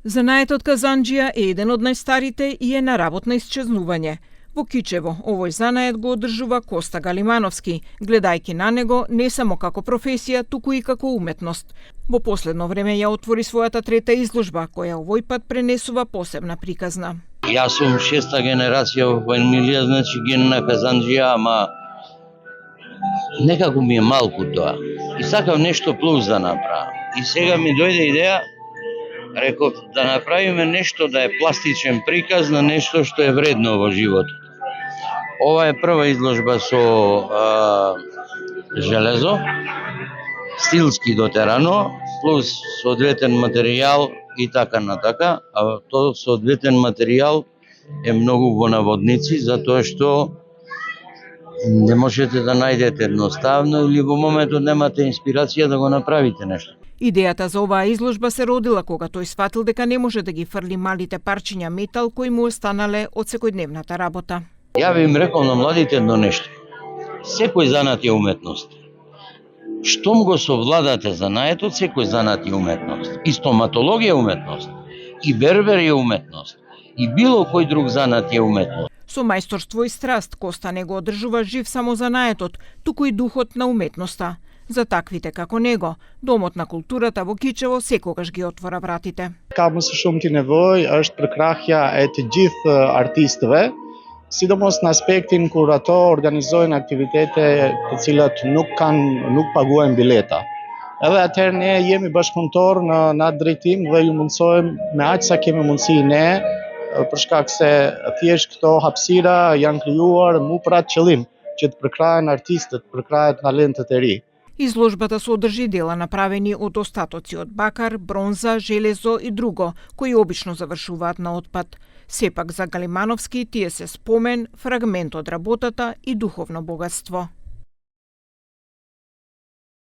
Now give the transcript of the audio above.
Занаетот казанџија е еден од најстарите и е на работ на исчезнување. Во Кичево овој занает го одржува Коста Галимановски, гледајќи на него не само како професија, туку и како уметност. Во последно време ја отвори својата трета изложба, која овој пат пренесува посебна приказна. Јас сум шеста генерација во фамилија, значи ген на казанџија, ама некако ми е малку тоа. И сакам нешто плюс да направам. И сега ми дојде идеја, реков да направиме нешто да е пластичен приказ на нешто што е вредно во животот. Ова е прва изложба со железо, стилски дотерано, плюс соодветен материјал и така натака, а тоа соодветен материјал е многу во наводници, затоа што не можете да најдете едноставно или во моментот немате инспирација да го направите нешто. Идејата за оваа изложба се родила кога тој сфатил дека не може да ги фрли малите парчиња метал кои му останале од секојдневната работа. Ја би им рекол на младите едно нешто. Секој занат е уметност. Штом го совладате занаетот, секој занат е уметност. И стоматологија е уметност, и бербер е уметност, и било кој друг занат е уметност. Со мајсторство и страст Коста не го одржува жив само занаетот, туку и духот на уметноста. За таквите како него, Домот на културата во Кичево секогаш ги отвора вратите. Ka më së shumti nevojë është përkrahja e të gjithë artistëve, sidomos në aspektin kur ato organizojnë aktivitete të cilat nuk paguajnë bileta. Edhe atëherë ne jemi bashkëpunëtor në atë drejtim dhe ju mundsojmë me aq sa kemi mundësi ne, për shkak se thjesht këto hapësira janë krijuar mu për atë qëllim, që të përkrahen artistët, përkrahen talentet e ri. Изложбата содржи дела направени од остатоци од бакар, бронза, железо и друго, кои обично завршуваат на отпад. Сепак за Галимановски тие се спомен, фрагмент од работата и духовно богатство.